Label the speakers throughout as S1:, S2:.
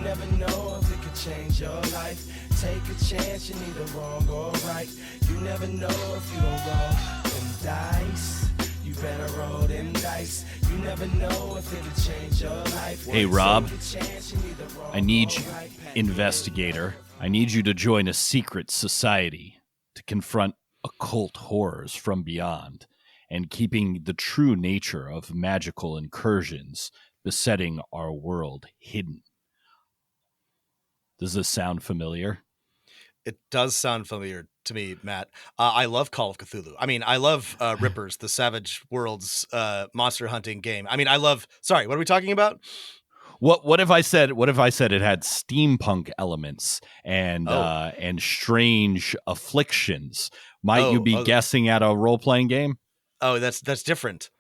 S1: never know if it could change your life. Take a chance, you're neither wrong or right. You never know if you don't roll them dice. You better roll them dice. You never know if it could change your life.
S2: Hey, Rob, I need you, investigator. I need you to join a secret society to confront occult horrors from beyond and keeping the true nature of magical incursions besetting our world hidden. Does this sound familiar?
S3: It does sound familiar to me, Matt. I love Call of Cthulhu. I mean, I love Rippers, the Savage Worlds monster hunting game. I mean, I love. Sorry, what are we talking about?
S2: What if I said it had steampunk elements and strange afflictions? Might you be guessing at a role playing game?
S3: Oh, that's different.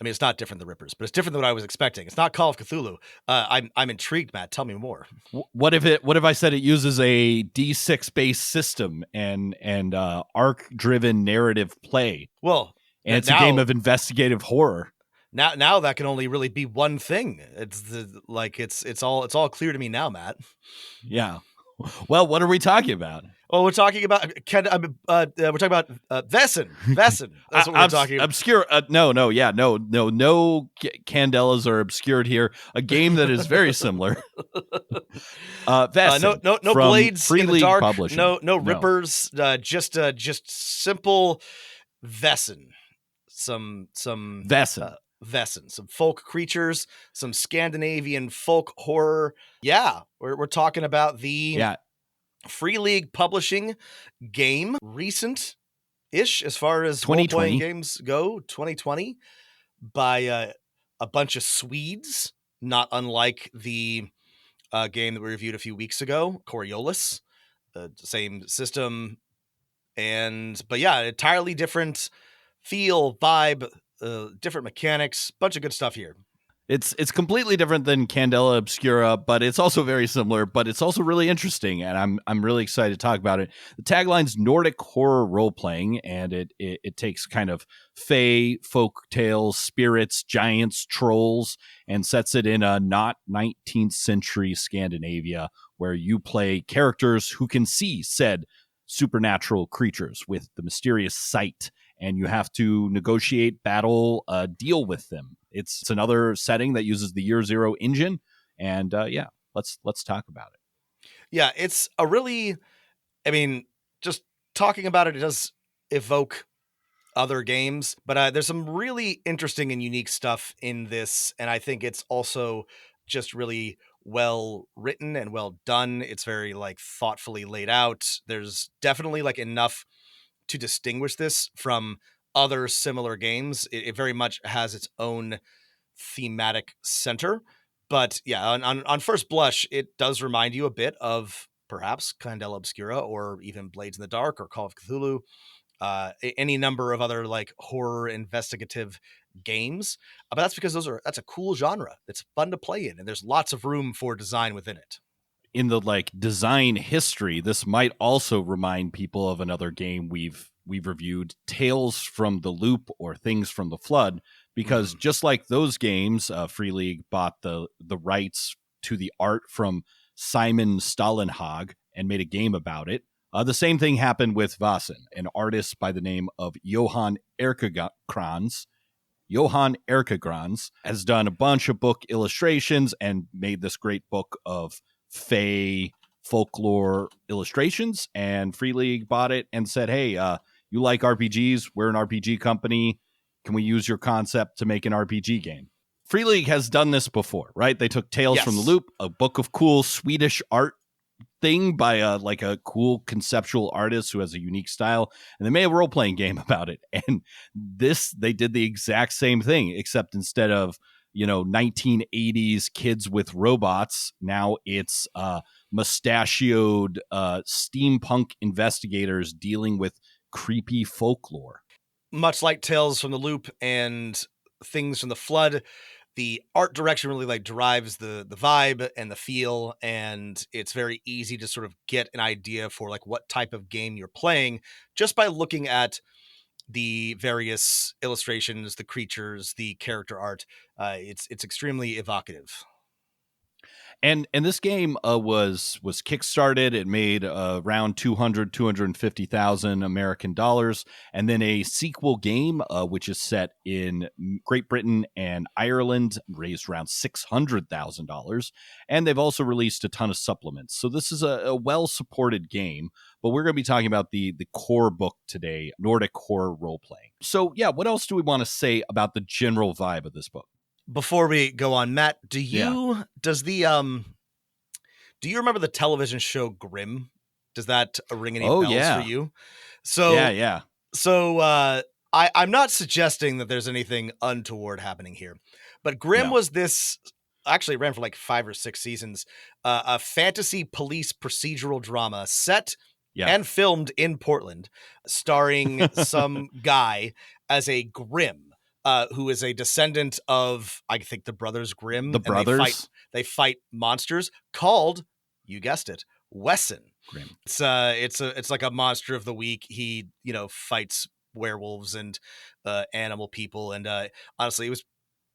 S3: I mean, it's not different than Rippers, but it's different than what I was expecting. It's not Call of Cthulhu. I'm intrigued, Matt. Tell me more.
S2: What if I said it uses a D6 based system and arc driven narrative play?
S3: Well,
S2: and it's a game of investigative horror.
S3: Now that can only really be one thing. It's all clear to me now, Matt.
S2: Yeah. Well, what are we talking about?
S3: Well, we're talking about Vaesen. Vaesen. That's what we're talking about.
S2: Obscure. No. Candelas are obscured here. A game that is very similar. Vaesen.
S3: No blades in the dark.
S2: Publishing.
S3: No rippers. Just simple Vaesen. Some
S2: Vaesen.
S3: Vaesen, some folk creatures, some Scandinavian folk horror. Yeah, we're talking about the Free League Publishing game, recent-ish as far as role-playing games go, 2020, by a bunch of Swedes, not unlike the game that we reviewed a few weeks ago, Coriolis, same system, but yeah, entirely different feel, vibe, different mechanics, bunch of good stuff here.
S2: It's completely different than Candela Obscura, but it's also very similar, but it's also really interesting, and I'm really excited to talk about it. The tagline's Nordic horror role-playing, and it takes kind of fae, folk tales, spirits, giants, trolls, and sets it in a not 19th century Scandinavia, where you play characters who can see said supernatural creatures with the mysterious sight, and you have to negotiate, battle, deal with them. It's another setting that uses the Year Zero engine, and let's talk about it.
S3: Yeah, it's a really, I mean, just talking about it does evoke other games, but there's some really interesting and unique stuff in this, and I think it's also just really well written and well done. It's very thoughtfully laid out. There's definitely enough to distinguish this from other similar games. It very much has its own thematic center, but yeah, on first blush, it does remind you a bit of perhaps Candela Obscura or even Blades in the Dark or Call of Cthulhu, any number of other horror investigative games. But that's because that's a cool genre. It's fun to play in, and there's lots of room for design within it.
S2: In the design history, this might also remind people of another game we've reviewed, Tales from the Loop or Things from the Flood, because just like those games, Free League bought the rights to the art from Simon Stalenhag and made a game about it. The same thing happened with Vaesen, an artist by the name of Johan Erkegrans. Johan Erkegrans has done a bunch of book illustrations and made this great book of fae folklore illustrations, and Free League bought it and said, hey, you like RPGs? We're an RPG company. Can we use your concept to make an RPG game? Free League has done this before, right? They took Tales from the Loop, a book of cool Swedish art thing by a cool conceptual artist who has a unique style, and they made a role-playing game about it. And they did the exact same thing, except instead of 1980s kids with robots, now it's mustachioed steampunk investigators dealing with creepy folklore.
S3: Much like Tales from the Loop and Things from the Flood, the art direction really drives the vibe and the feel, and it's very easy to sort of get an idea for what type of game you're playing just by looking at the various illustrations, the creatures, the character art. It's extremely evocative.
S2: And this game was kickstarted. It made around 250,000 American dollars, and then a sequel game, which is set in Great Britain and Ireland, raised around $600,000. And they've also released a ton of supplements. So this is a well supported game. But we're going to be talking about the core book today, Nordic horror role playing. So yeah, what else do we want to say about the general vibe of this book?
S3: Before we go on, Matt, do you remember the television show Grimm? Does that ring any bells for you? So
S2: yeah.
S3: So I'm not suggesting that there's anything untoward happening here, but Grimm was this. Actually, it ran for like 5 or 6 seasons. A fantasy police procedural drama set and filmed in Portland, starring some guy as a Grimm. Who is a descendant of, I think, the brothers Grimm.
S2: The brothers?
S3: They fight monsters called, you guessed it, Vaesen.
S2: Grimm.
S3: It's like a monster of the week. He, fights werewolves and animal people. And honestly, it was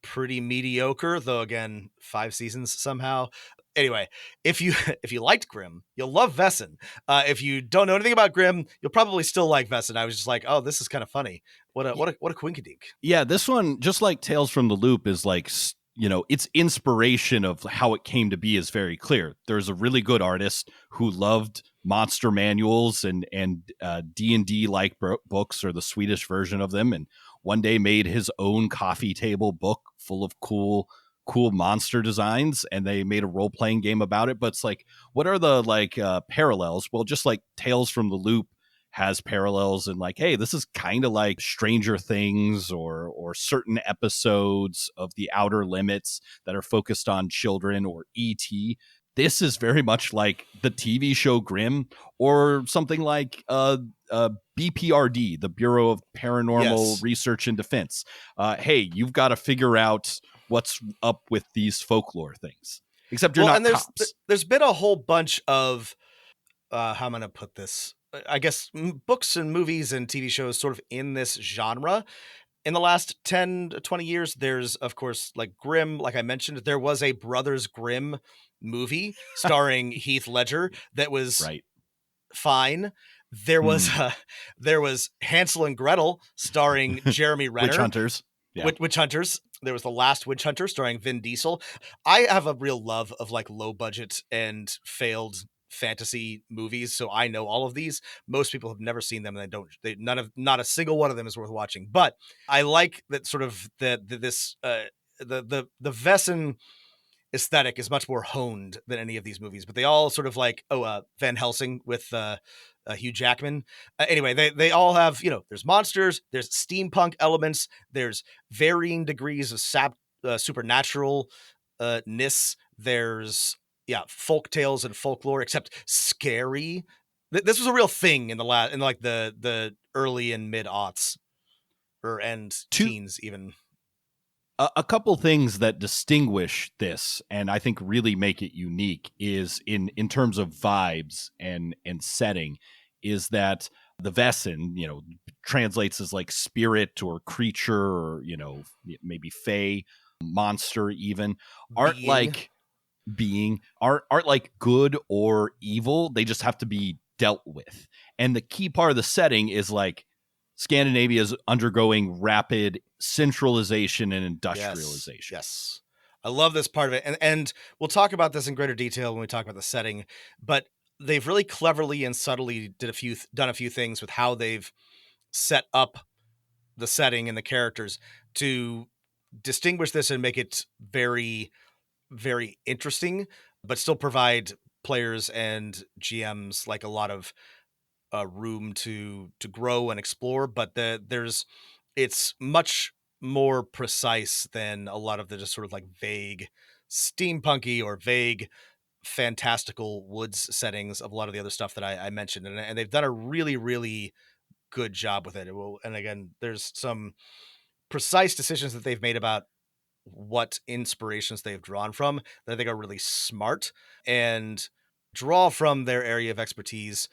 S3: pretty mediocre, though, again, 5 seasons somehow. Anyway, if you liked Grimm, you'll love Vaesen. If you don't know anything about Grimm, you'll probably still like Vaesen. I was just like, oh, this is kind of funny. What a quinkadink.
S2: Yeah, this one, just like Tales from the Loop, is like, its inspiration of how it came to be is very clear. There's a really good artist who loved monster manuals and D&D like books, or the Swedish version of them, and one day made his own coffee table book full of cool monster designs, and they made a role-playing game about it. But it's like, what are the parallels? Well, just like Tales from the Loop has parallels, and like, hey, this is kind of like Stranger Things or certain episodes of The Outer Limits that are focused on children, or E.T. This is very much like the TV show Grimm, or something like BPRD, the Bureau of Paranormal Research and Defense. Hey, you've got to figure out what's up with these folklore things. Except you're not cops.
S3: There's been a whole bunch of, how am I going to put this? I guess books and movies and TV shows sort of in this genre. In the last 10 to 20 years, there's, of course, like Grimm, like I mentioned, there was a Brothers Grimm movie starring Heath Ledger that was fine. There was Hansel and Gretel starring Jeremy Renner.
S2: Witch Hunters.
S3: Yeah. Witch Hunters. There was The Last Witch Hunter starring Vin Diesel. I have a real love of like low budget and failed fantasy movies, so I know all of these. Most people have never seen them, and not a single one of them is worth watching. But I like that sort of the Vaesen aesthetic is much more honed than any of these movies. But they all sort of like Van Helsing with Hugh Jackman. Anyway, they all have, there's monsters, there's steampunk elements, there's varying degrees of supernatural ness. There's folk tales and folklore, except scary. This was a real thing in the early and mid aughts, or end teens even.
S2: A couple things that distinguish this, and I think really make it unique, is in terms of vibes and setting, is that the Vaesen, translates as like spirit or creature, or maybe fae, monster even, aren't like good or evil. They just have to be dealt with. And the key part of the setting is like Scandinavia is undergoing rapid centralization and industrialization.
S3: Yes. I love this part of it. And we'll talk about this in greater detail when we talk about the setting, but they've really cleverly and subtly done a few things with how they've set up the setting and the characters to distinguish this and make it very, very interesting, but still provide players and GMs like a lot of room to grow and explore. But it's much more precise than a lot of the just sort of like vague steampunky or vague fantastical woods settings of a lot of the other stuff that I mentioned. And they've done a really, really good job with it. And again, there's some precise decisions that they've made about what inspirations they've drawn from that I think are really smart and draw from their area of expertise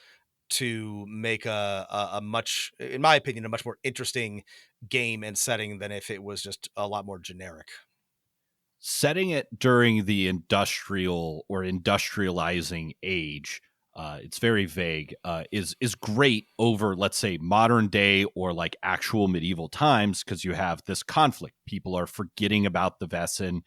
S3: to make a much, in my opinion, a much more interesting game and setting than if it was just a lot more generic.
S2: Setting it during the industrial or industrializing age, it's very vague, is great over, let's say, modern day or like actual medieval times, because you have this conflict. People are forgetting about the Vaesen.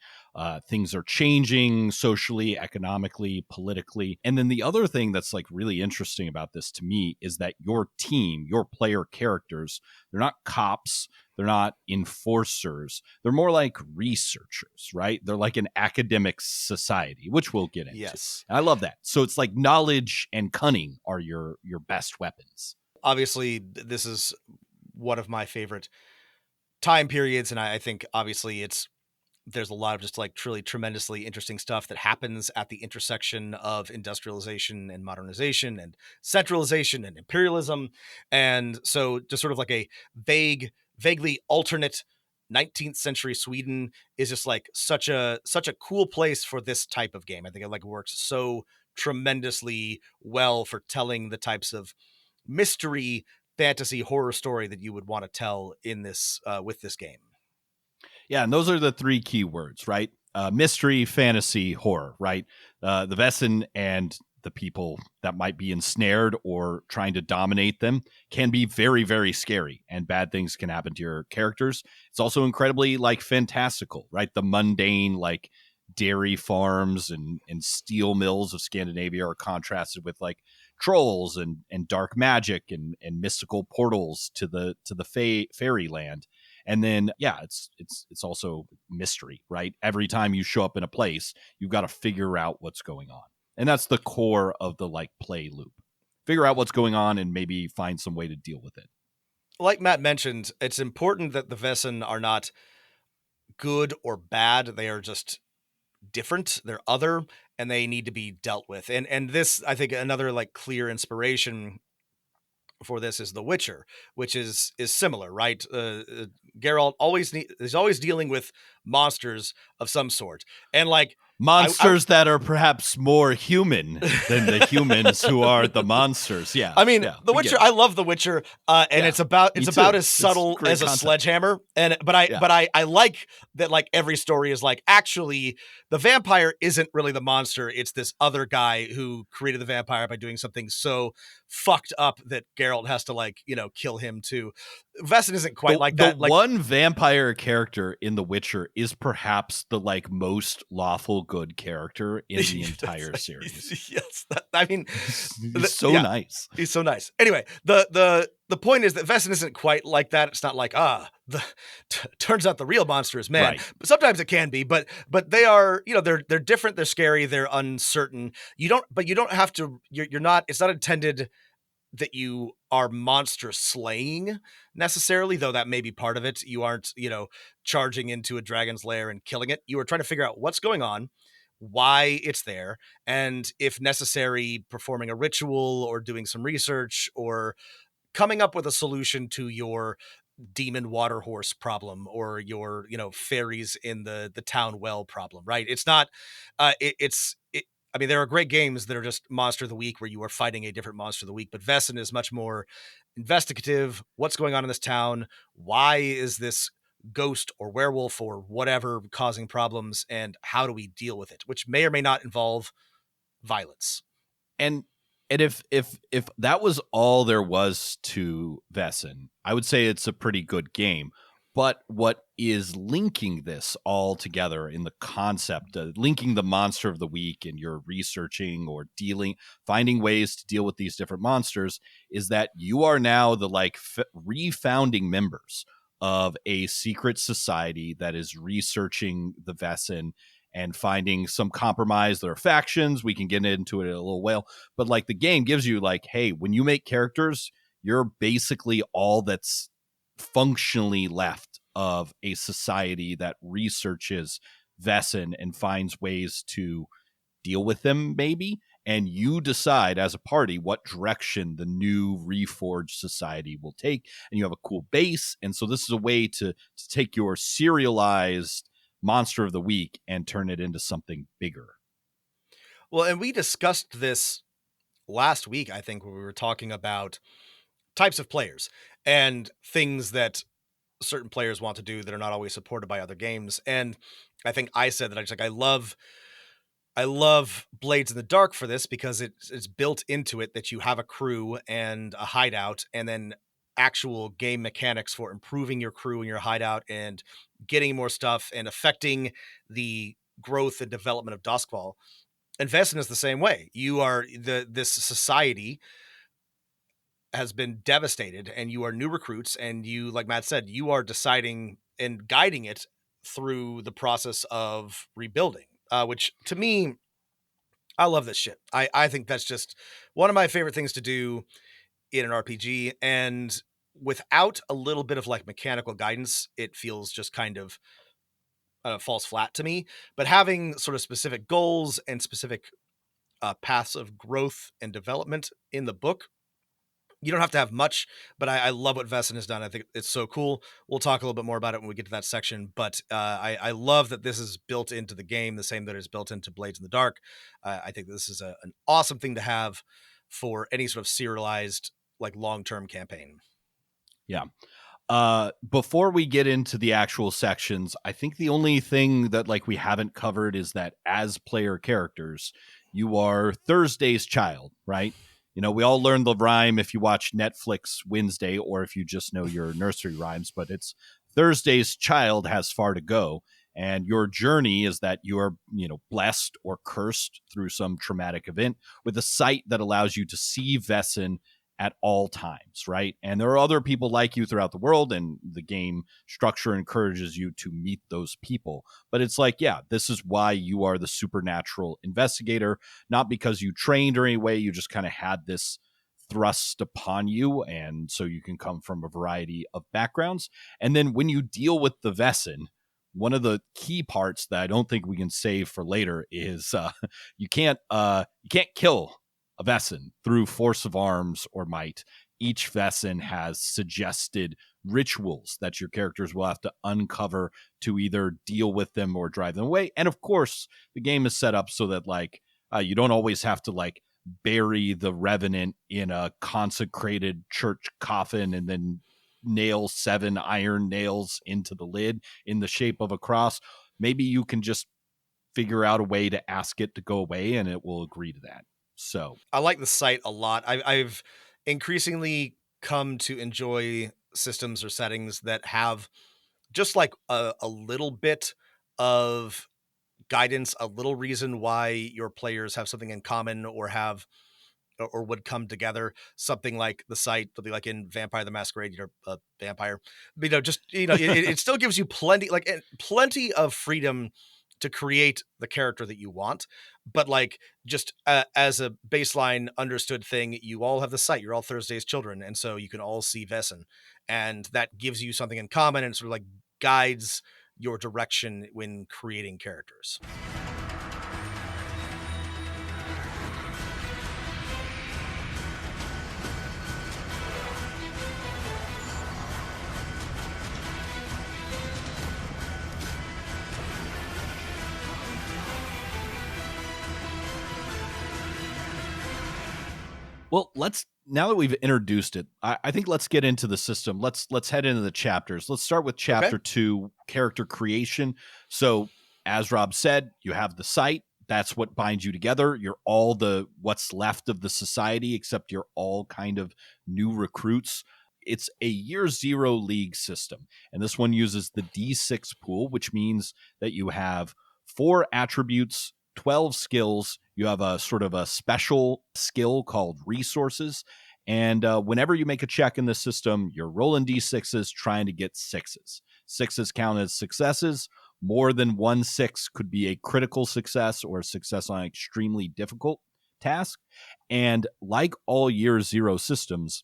S2: Things are changing socially, economically, politically. And then the other thing that's like really interesting about this to me is that your team, your player characters, they're not cops. They're not enforcers. They're more like researchers, right? They're like an academic society, which we'll get into.
S3: Yes.
S2: And I love that. So it's like knowledge and cunning are your best weapons.
S3: Obviously, this is one of my favorite time periods, and I think obviously there's a lot of just like truly tremendously interesting stuff that happens at the intersection of industrialization and modernization and centralization and imperialism. And so just sort of like a vaguely alternate 19th century Sweden is just like such a cool place for this type of game. I think it like works so tremendously well for telling the types of mystery, fantasy, horror story that you would want to tell in this with this game.
S2: Yeah, and those are the three key words, right? Mystery, fantasy, horror, right? The Vaesen and the people that might be ensnared or trying to dominate them can be very, very scary, and bad things can happen to your characters. It's also incredibly like fantastical, right? The mundane, like dairy farms and steel mills of Scandinavia are contrasted with like trolls and dark magic and mystical portals to the fairyland. And then, yeah, it's also mystery, right? Every time you show up in a place, you've got to figure out what's going on. And that's the core of the like play loop. Figure out what's going on and maybe find some way to deal with it.
S3: Like Matt mentioned, it's important that the Vaesen are not good or bad. They are just different. They're other, and they need to be dealt with. And this, I think, another like clear inspiration for this is The Witcher, which is similar, right? Geralt is always dealing with monsters of some sort, and like
S2: monsters that are perhaps more human than the humans who are the monsters. Yeah,
S3: I mean,
S2: yeah,
S3: The Witcher. I love The Witcher, and
S2: Yeah,
S3: it's about as subtle as a
S2: concept.
S3: sledgehammer. But I like that. Like every story is like, actually, the vampire isn't really the monster. It's this other guy who created the vampire by doing something so fucked up that Geralt has to like kill him too. Vaesen isn't quite like that.
S2: The one vampire character in The Witcher is perhaps the like most lawful good character in the entire series.
S3: Yes, I mean,
S2: he's so nice.
S3: He's so nice. Anyway, the point is that Vaesen isn't quite like that. It's not like turns out the real monster is man.
S2: Right.
S3: But sometimes it can be. But they are they're different. They're scary. They're uncertain. You don't have to. You're not. It's not intended that you are monster slaying necessarily, though that may be part of it. You aren't, charging into a dragon's lair and killing it. You are trying to figure out what's going on, why it's there, and if necessary, performing a ritual or doing some research or coming up with a solution to your demon water horse problem or your, fairies in the town well problem, right? It's not, I mean, there are great games that are just Monster of the Week where you are fighting a different Monster of the Week, but Vaesen is much more investigative. What's going on in this town? Why is this ghost or werewolf or whatever causing problems? And how do we deal with it? Which may or may not involve violence.
S2: And if that was all there was to Vaesen, I would say it's a pretty good game. But what is linking this all together in the concept of linking the monster of the week and you're researching or finding ways to deal with these different monsters is that you are now the like refounding members of a secret society that is researching the Vaesen and finding some compromise. There are factions. We can get into it in a little while. But like the game gives you like, hey, when you make characters, you're basically all that's functionally left of a society that researches Vaesen and finds ways to deal with them, maybe. And you decide as a party what direction the new reforged society will take. And you have a cool base. And so this is a way to take your serialized monster of the week and turn it into something bigger.
S3: Well, and we discussed this last week, I think, when we were talking about types of players and things that certain players want to do that are not always supported by other games. And I think I said that I love Blades in the Dark for this because it's built into it that you have a crew and a hideout, and then actual game mechanics for improving your crew and your hideout and getting more stuff and affecting the growth and development of Duskwall. And Vaesen is the same way. You are this society has been devastated, and you are new recruits, and you, like Matt said, you are deciding and guiding it through the process of rebuilding, which to me, I love this shit. I think that's just one of my favorite things to do in an RPG. And without a little bit of like mechanical guidance, it feels just kind of falls flat to me. But having sort of specific goals and specific paths of growth and development in the book, you don't have to have much, but I love what Vaesen has done. I think it's so cool. We'll talk a little bit more about it when we get to that section, but I love that this is built into the game, the same that is built into Blades in the Dark. I think this is an awesome thing to have for any sort of serialized, like long-term campaign.
S2: Yeah. Before we get into the actual sections, I think the only thing that like we haven't covered is that as player characters, you are Thursday's child, right? You know, we all learned the rhyme if you watch Netflix Wednesday or if you just know your nursery rhymes, but it's Thursday's child has far to go. And your journey is that you are, you know, blessed or cursed through some traumatic event with a sight that allows you to see Vaesen at all times, right? And there are other people like you throughout the world, and the game structure encourages you to meet those people. But it's like, yeah, this is why you are the supernatural investigator, not because you trained or any way, you just kind of had this thrust upon you, and so you can come from a variety of backgrounds. And then when you deal with the Vaesen, one of the key parts that I don't think we can save for later is you can't kill a Vaesen through force of arms or might. Each Vaesen has suggested rituals that your characters will have to uncover to either deal with them or drive them away. And of course, the game is set up so that like you don't always have to like bury the revenant in a consecrated church coffin and then nail 7 iron nails into the lid in the shape of a cross. Maybe you can just figure out a way to ask it to go away and it will agree to that. So
S3: I like the site a lot. I've increasingly come to enjoy systems or settings that have just like a little bit of guidance, a little reason why your players have something in common or have or would come together. Something like the site, something like in Vampire the Masquerade, you're a vampire. But, just it still gives you plenty of freedom to create the character that you want, but like just as a baseline understood thing, you all have the site. You're all Thursday's children, and so you can all see Vaesen, and that gives you something in common, and sort of like guides your direction when creating characters.
S2: well, now that we've introduced it, I think let's get into the system. Let's head into the chapters. Let's start with chapter 2, character creation. So as Rob said, you have the site. That's what binds you together. You're all what's left of the society, except you're all kind of new recruits. It's a year 0 league system. And this one uses the D6 pool, which means that you have 4 attributes, 12 skills. You have a sort of a special skill called resources. And whenever you make a check in the system, you're rolling D6s trying to get 6s. 6s count as successes. More than 1 6 could be a critical success or a success on an extremely difficult task. And like all year 0 systems,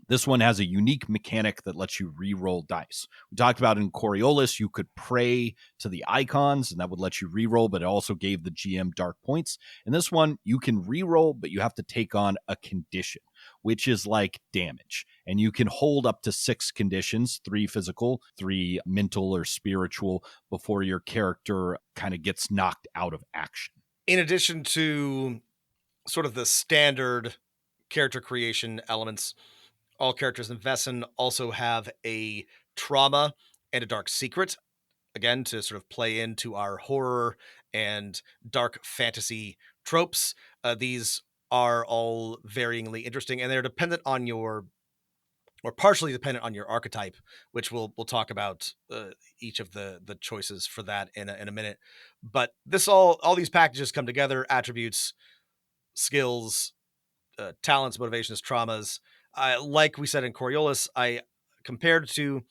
S2: this one has a unique mechanic that lets you re-roll dice. We talked about in Coriolis, you could pray to the icons, and that would let you re-roll, but it also gave the GM dark points. In this one, you can re-roll, but you have to take on a condition, which is like damage. And you can hold up to 6 conditions, 3 physical, 3 mental or spiritual, before your character kind of gets knocked out of action.
S3: In addition to sort of the standard character creation elements, all characters in Vaesen also have a trauma and a dark secret. again, to sort of play into our horror and dark fantasy tropes. These are all varyingly interesting, and they're dependent on your, or partially dependent on your archetype, which we'll talk about each of the choices for that in a minute. But this all these packages come together: attributes, skills, talents, motivations, traumas. Like we said in Coriolis, I compared to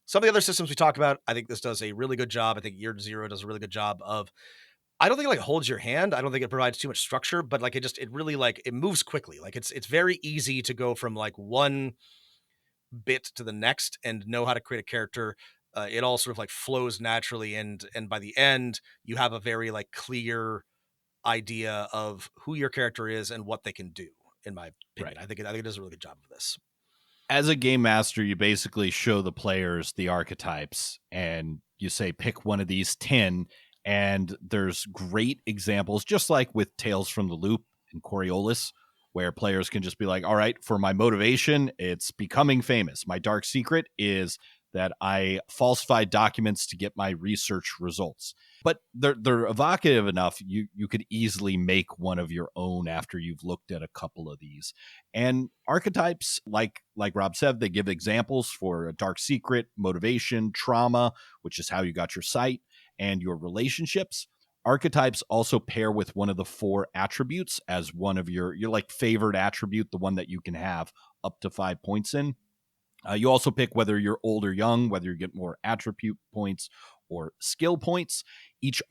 S3: some of the other systems we talked about, I think this does a really good job. I think Year Zero does a really good job of, I don't think it like holds your hand. I don't think it provides too much structure, but like it really like it moves quickly. Like it's very easy to go from like one bit to the next and know how to create a character. It all sort of like flows naturally, and by the end you have a very like clear idea of who your character is and what they can do. In my opinion,
S2: Right.
S3: I think it does a really good job of this.
S2: As a game master, you basically show the players the archetypes and you say, pick one of these 10. And there's great examples, just like with Tales from the Loop and Coriolis, where players can just be like, all right, for my motivation, it's becoming famous. My dark secret is that I falsified documents to get my research results. But they're evocative enough, you could easily make one of your own after you've looked at a couple of these. And archetypes, like Rob said, they give examples for a dark secret, motivation, trauma, which is how you got your sight, and your relationships. Archetypes also pair with one of the 4 attributes as one of your like favorite attribute, the one that you can have up to 5 points in. You also pick whether you're old or young, whether you get more attribute points or skill points. Each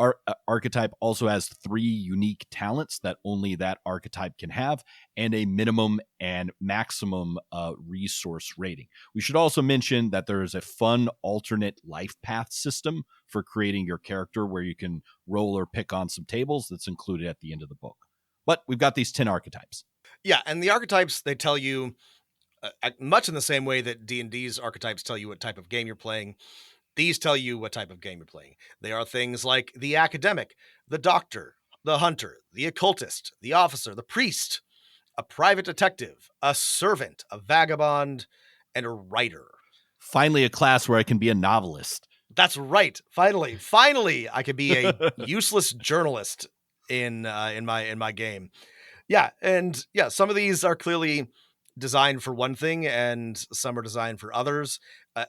S2: archetype also has 3 unique talents that only that archetype can have, and a minimum and maximum resource rating. We should also mention that there is a fun alternate life path system for creating your character where you can roll or pick on some tables that's included at the end of the book. But we've got these 10 archetypes.
S3: Yeah, and the archetypes, they tell you, much in the same way that D&D's archetypes tell you what type of game you're playing, these tell you what type of game you're playing. They are things like the academic, the doctor, the hunter, the occultist, the officer, the priest, a private detective, a servant, a vagabond, and a writer.
S2: Finally, a class where I can be a novelist.
S3: That's right. Finally, I could be a useless journalist in my game. Yeah, and yeah, some of these are clearly designed for one thing and some are designed for others.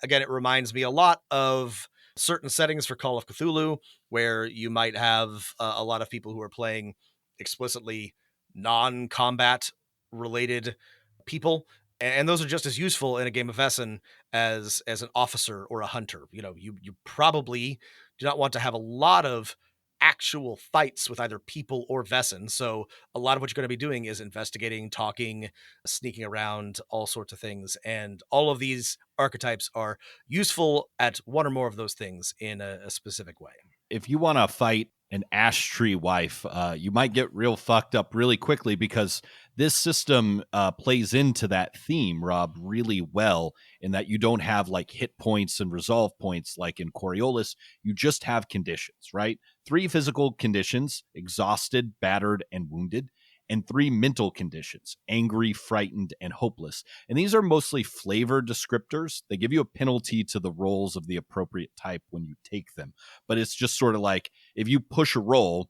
S3: Again, it reminds me a lot of certain settings for Call of Cthulhu, where you might have a lot of people who are playing explicitly non-combat related people. And those are just as useful in a game of Vaesen as an officer or a hunter. You know, you probably do not want to have a lot of actual fights with either people or Vaesen. So a lot of what you're going to be doing is investigating, talking, sneaking around, all sorts of things. And all of these archetypes are useful at one or more of those things in a specific way.
S2: If you want to fight an ash tree wife, you might get real fucked up really quickly, because this system plays into that theme, Rob, really well, in that you don't have like hit points and resolve points like in Coriolis. You just have conditions, right? 3 physical conditions: exhausted, battered, and wounded, and 3 mental conditions: angry, frightened, and hopeless. And these are mostly flavor descriptors. They give you a penalty to the rolls of the appropriate type when you take them. But it's just sort of like, if you push a roll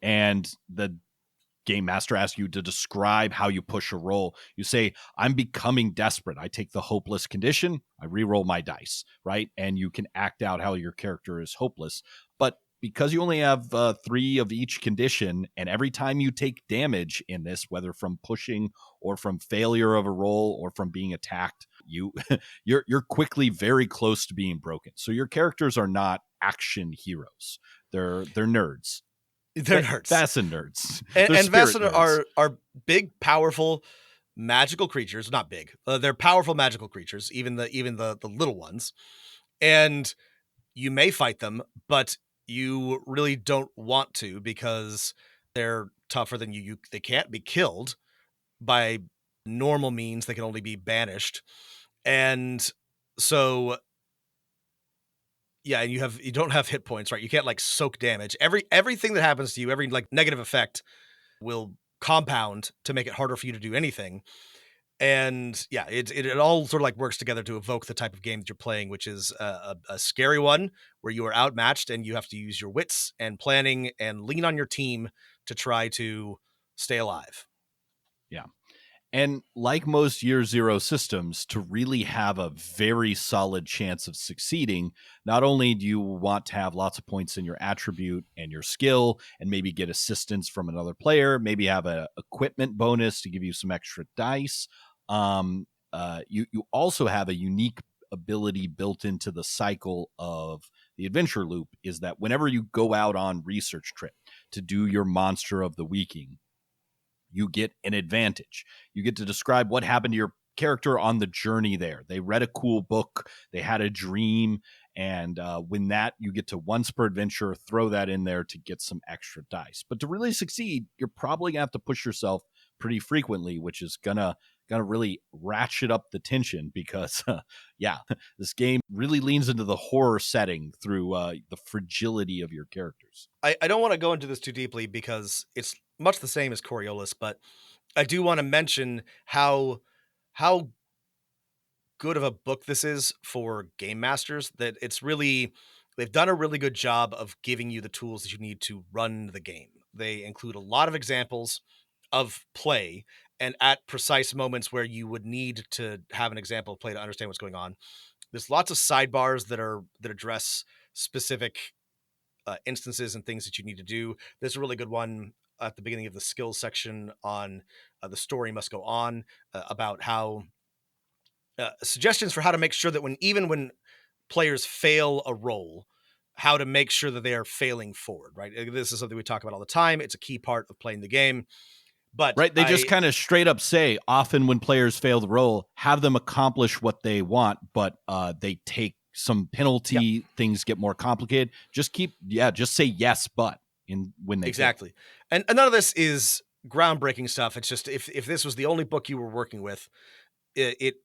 S2: and the game master asks you to describe how you push a roll, you say, I'm becoming desperate. I take the hopeless condition, I re-roll my dice, right? And you can act out how your character is hopeless. But because you only have 3 of each condition, and every time you take damage in this, whether from pushing or from failure of a roll or from being attacked, you're quickly very close to being broken. So your characters are not action heroes. They're nerds.
S3: They're nerds.
S2: Vaesen nerds.
S3: And
S2: Vaesen
S3: nerds are big, powerful, magical creatures. Not big. They're powerful magical creatures, even the little ones. And you may fight them, but you really don't want to, because they're tougher than you. They can't be killed by normal means. They can only be banished. And so, yeah, and you don't have hit points, right? You can't like soak damage. Everything that happens to you, every like negative effect will compound to make it harder for you to do anything. And yeah, it all sort of like works together to evoke the type of game that you're playing, which is a scary one where you are outmatched and you have to use your wits and planning and lean on your team to try to stay alive.
S2: Yeah. And like most year zero systems, to really have a very solid chance of succeeding, not only do you want to have lots of points in your attribute and your skill, and maybe get assistance from another player, maybe have a equipment bonus to give you some extra dice. You also have a unique ability built into the cycle of the adventure loop, is that whenever you go out on research trip to do your monster of the weeking, you get an advantage. You get to describe what happened to your character on the journey there. They read a cool book, they had a dream, and when that, you get to once per adventure, throw that in there to get some extra dice. But to really succeed, you're probably gonna have to push yourself pretty frequently, which is gonna really ratchet up the tension because yeah, this game really leans into the horror setting through the fragility of your characters.
S3: I don't want to go into this too deeply because it's much the same as Coriolis, but I do want to mention how good of a book this is for game masters, that they've done a really good job of giving you the tools that you need to run the game. They include a lot of examples of play, and at precise moments where you would need to have an example of play to understand what's going on. There's lots of sidebars that address specific instances and things that you need to do. There's a really good one at the beginning of the skills section on the story must go on, about how suggestions for how to make sure that even when players fail a roll, how to make sure that they are failing forward, right? This is something we talk about all the time. It's a key part of playing the game. But
S2: right, they just kind of straight up say, often when players fail the roll, have them accomplish what they want, but they take some penalty. Yep. Things get more complicated. Just say yes, but when they
S3: exactly
S2: fail.
S3: And none of this is groundbreaking stuff. It's just if this was the only book you were working with, it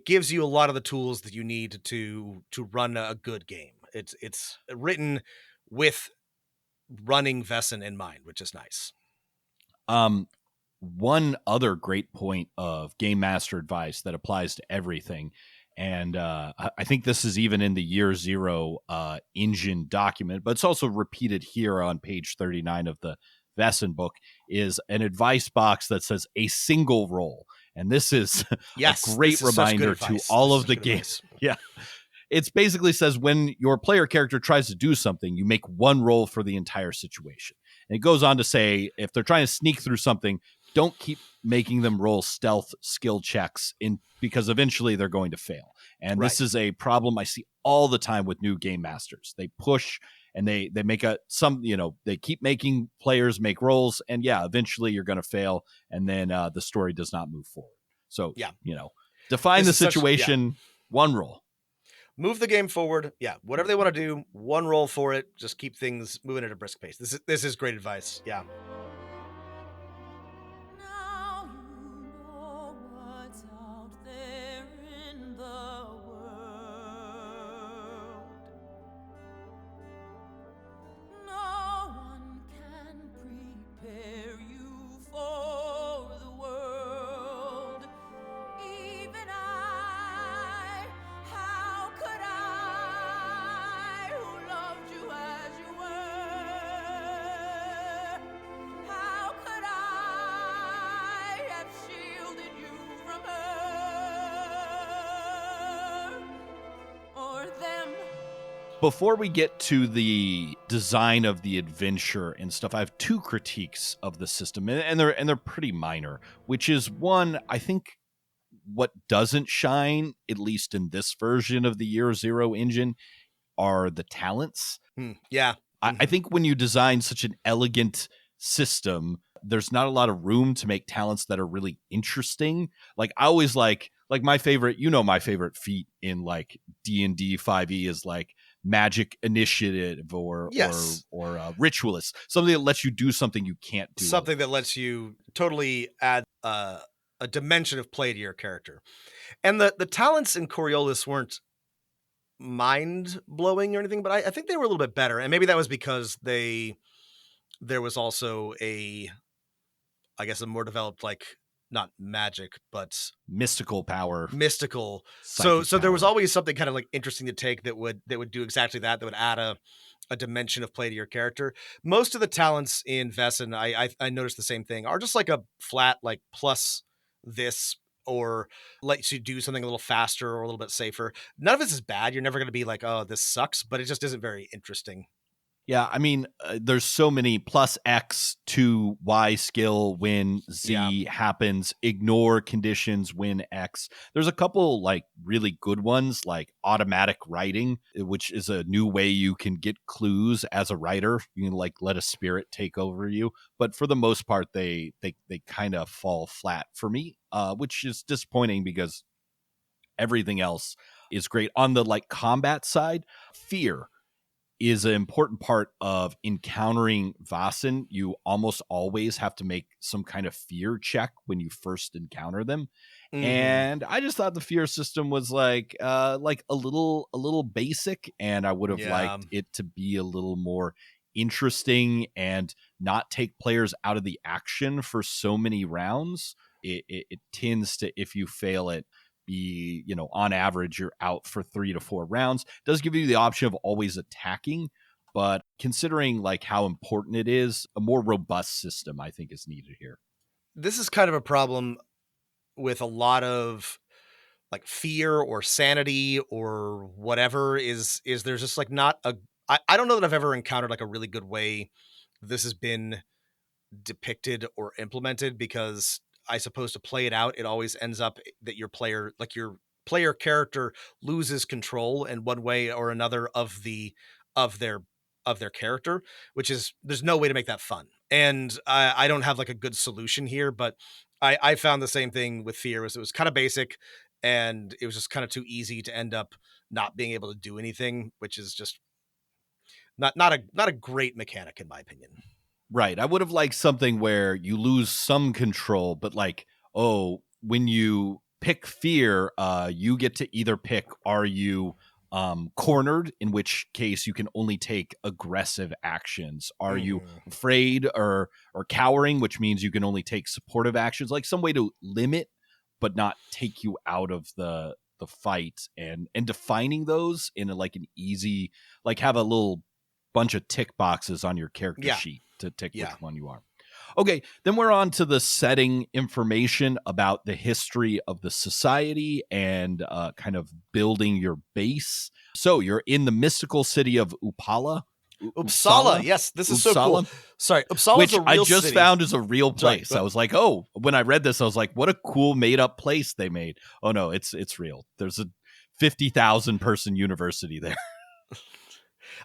S3: gives you a lot of the tools that you need to run a good game. It's written with running Vaesen in mind, which is nice.
S2: One other great point of game master advice that applies to everything, and I think this is even in the year zero engine document, but it's also repeated here on page 39 of the Vaesen book, is an advice box that says a single roll. And this is a great reminder to all of the games. Yeah. It basically says when your player character tries to do something, you make one roll for the entire situation. And it goes on to say, if they're trying to sneak through something, don't keep making them roll stealth skill checks because eventually they're going to fail. And This is a problem I see all the time with new game masters. They push and they make they keep making players make rolls, and eventually you're going to fail, and then the story does not move forward. So define the situation, one roll.
S3: Move the game forward. Yeah, whatever they want to do, one roll for it. Just keep things moving at a brisk pace. This is great advice. Yeah.
S4: Now you know what's out there in the world. No one can prepare you for the world. Even I, how could I, who loved you as you were, how could I have shielded you from her or them?
S2: Before we get to the design of the adventure and stuff, I have two critiques of the system, and they're pretty minor, which is one, I think what doesn't shine, at least in this version of the year zero engine, are the talents.
S3: Yeah.
S2: I think when you design such an elegant system, there's not a lot of room to make talents that are really interesting. Like I always like my favorite, my favorite feat in like D&D 5e is like magic initiative or ritualist, something that lets you do something you can't do.
S3: Something that lets you totally add a dimension of play to your character. And the talents in Coriolis weren't mind-blowing or anything, but I think they were a little bit better. And maybe that was because there was also a more developed like not magic, but
S2: mystical power.
S3: mystical. So
S2: Psychic
S3: there was
S2: power.
S3: always something kind of like interesting to take that would do exactly that. That would add a dimension of play to your character. Most of the talents in Vaesen, I noticed the same thing, are just like a flat like plus this, or lets you do something a little faster or a little bit safer. None of this is bad. You're never going to be like, oh, this sucks, but it just isn't very interesting.
S2: Yeah, I mean, there's so many plus X to Y skill when Z
S3: Yeah.
S2: happens, ignore conditions when X. There's a couple like really good ones like automatic writing, which is a new way you can get clues as a writer. You can like let a spirit take over you. But for the most part, they kind of fall flat for me, which is disappointing because everything else is great. On the like combat side, fear is an important part of encountering Vaesen. You almost always have to make some kind of fear check when you first encounter them.
S3: Mhm.
S2: And I just thought the fear system was like a little basic, and I would have
S3: Yeah.
S2: liked it to be a little more interesting and not take players out of the action for so many rounds. It tends to, if you fail it, be, on average, you're out for 3 to 4 rounds. It does give you the option of always attacking, but considering like how important it is, a more robust system I think is needed here.
S3: This is kind of a problem with a lot of like fear or sanity or whatever, is there's just like not a, I don't know that I've ever encountered like a really good way this has been depicted or implemented, because I suppose to play it out, it always ends up that your player character loses control in one way or another of their character, which is, there's no way to make that fun. And I don't have like a good solution here, but I found the same thing with fear. It was kind of basic, and it was just kind of too easy to end up not being able to do anything, which is just not a great mechanic in my opinion.
S2: Right. I would have liked something where you lose some control, but like, oh, when you pick fear, you get to either pick, are you cornered, in which case you can only take aggressive actions? Are you afraid or cowering, which means you can only take supportive actions? Like some way to limit but not take you out of the fight, and defining those in like an easy, like have a little bunch of tick boxes on your character sheet to tick which one you are. Okay, then we're on to the setting information about the history of the society and kind of building your base. So you're in the mystical city of Uppsala.
S3: Uppsala, yes, this is so cool. Sorry, Uppsala,
S2: which
S3: is a real
S2: I just
S3: city.
S2: found is a real place.
S3: Sorry,
S2: I was like, oh, when I read this, I was like, what a cool made up place they made. Oh no, it's real. There's a 50,000 person university there.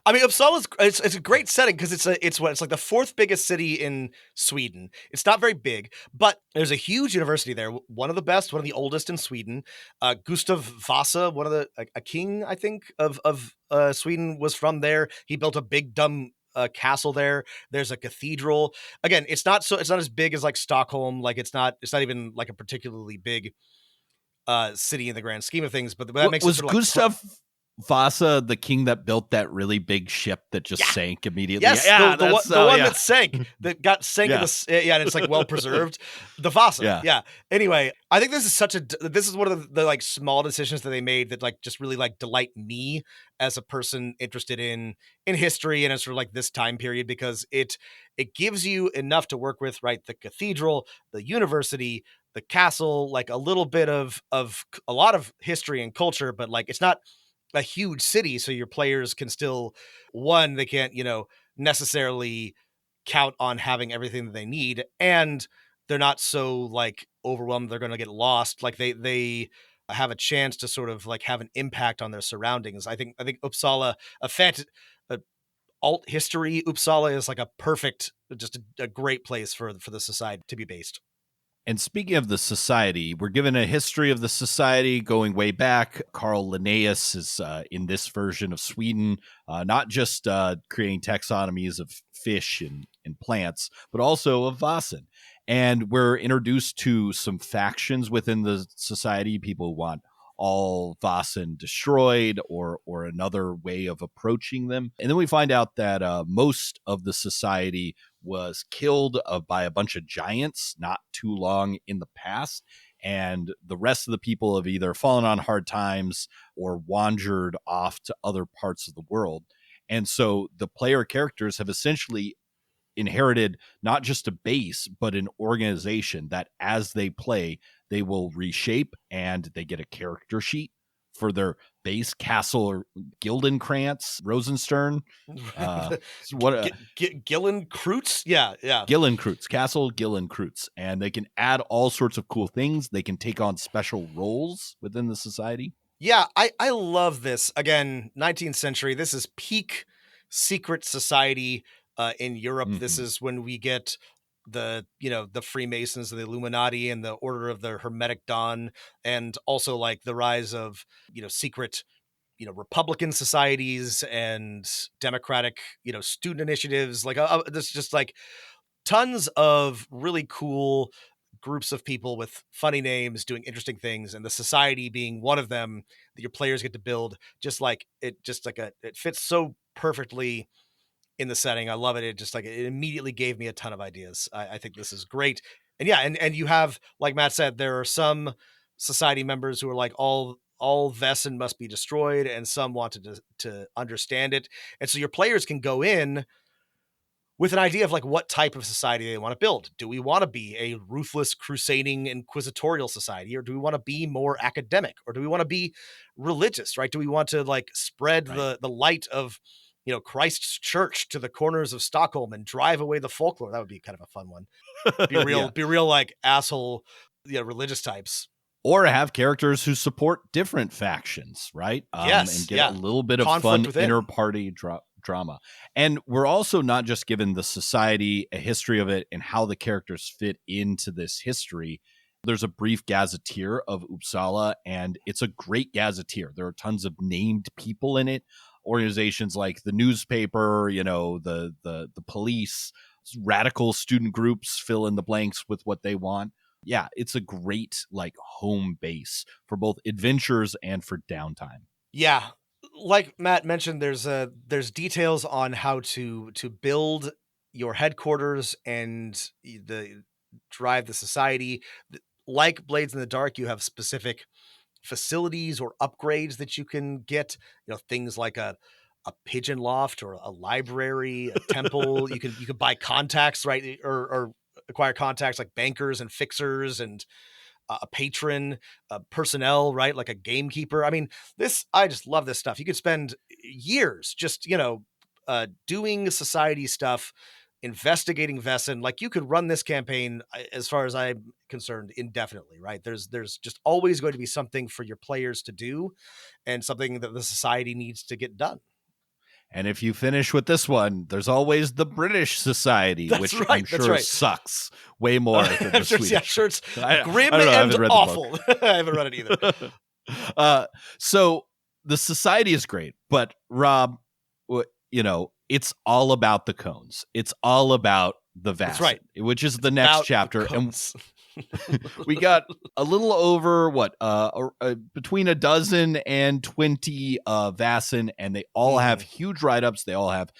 S3: I mean, Uppsala is it's a great setting because it's like the fourth biggest city in Sweden. It's not very big, but there's a huge university there. One of the best, one of the oldest in Sweden. Gustav Vasa, one of a king, I think, of Sweden, was from there. He built a big dumb castle there. There's a cathedral. Again, it's not as big as like Stockholm. Like it's not even like a particularly big city in the grand scheme of things. But that makes
S2: was
S3: it sort of
S2: Gustav Vasa the king that built that really big ship that just sank immediately?
S3: Yes,
S2: yeah,
S3: the one that sank, that got sank in the, and it's like well preserved. The Vasa, yeah. Anyway, I think this is one of the like small decisions that they made that like just really like delight me as a person interested in history and sort of like this time period, because it gives you enough to work with, right? The cathedral, the university, the castle, like a little bit of a lot of history and culture, but like it's not a huge city, so your players can still, they can't, necessarily count on having everything that they need, and they're not so like overwhelmed they're going to get lost. Like they have a chance to sort of like have an impact on their surroundings. I think Uppsala, alt history, Uppsala is like a perfect, just a great place for the society to be based.
S2: And speaking of the society, we're given a history of the society going way back. Carl Linnaeus is in this version of Sweden, not just creating taxonomies of fish and plants, but also of Vaesen. And we're introduced to some factions within the society, people who want all Vaesen destroyed, or another way of approaching them. And then we find out that most of the society was killed by a bunch of giants not too long in the past. And the rest of the people have either fallen on hard times or wandered off to other parts of the world. And so the player characters have essentially inherited not just a base, but an organization that as they play, they will reshape, and they get a character sheet for their base, Castle or Gildenkrantz, Rosenstern.
S3: Gillenkreutz? Yeah.
S2: Gillenkreutz, Castle Gillenkreutz. And they can add all sorts of cool things. They can take on special roles within the society.
S3: Yeah, I love this. Again, 19th century, this is peak secret society in Europe. This is when we get the Freemasons, the Illuminati, and the Order of the Hermetic Dawn, and also like the rise of, secret, Republican societies and democratic, student initiatives. Like this is just like tons of really cool groups of people with funny names doing interesting things, and the society being one of them that your players get to build. It fits so perfectly in the setting. I love it. It immediately gave me a ton of ideas. I think this is great. And yeah, and you have, like Matt said, there are some society members who are like, all Vaesen must be destroyed, and some wanted to understand it. And so your players can go in with an idea of like what type of society they want to build. Do we want to be a ruthless, crusading, inquisitorial society, or do we want to be more academic, or do we want to be religious, right? Do we want to like spread the light of, Christ's church to the corners of Stockholm and drive away the folklore? That would be kind of a fun one. Be real like asshole, religious types.
S2: Or have characters who support different factions, right? And get a little bit of conflict fun inter-party drama. And we're also not just given the society, a history of it, and how the characters fit into this history. There's a brief gazetteer of Uppsala, and it's a great gazetteer. There are tons of named people in it. Organizations like the newspaper, the police, radical student groups fill in the blanks with what they want. Yeah, it's a great like home base for both adventures and for downtime.
S3: Yeah, like Matt mentioned, there's details on how to build your headquarters and drive the society. Like Blades in the Dark, you have specific facilities or upgrades that you can get. Things like a pigeon loft or a library, a temple. You could buy contacts, right, or acquire contacts like bankers and fixers and a patron, personnel, right, like a gamekeeper. I mean, I just love this stuff. You could spend years just doing society stuff, investigating Vaesen. Like, you could run this campaign, as far as I'm concerned, indefinitely, right? There's just always going to be something for your players to do, and something that the society needs to get done.
S2: And if you finish with this one, there's always the British Society, which I'm sure sucks way more than the Swedish.
S3: Yeah, sure. It's grim and awful. I haven't read it either.
S2: So the society is great, but Rob, it's all about the cones. It's all about the Vaesen,
S3: that's right,
S2: which is the next chapter. And we got a little over between a dozen and 20 Vaesen, and they all have huge write-ups. They all have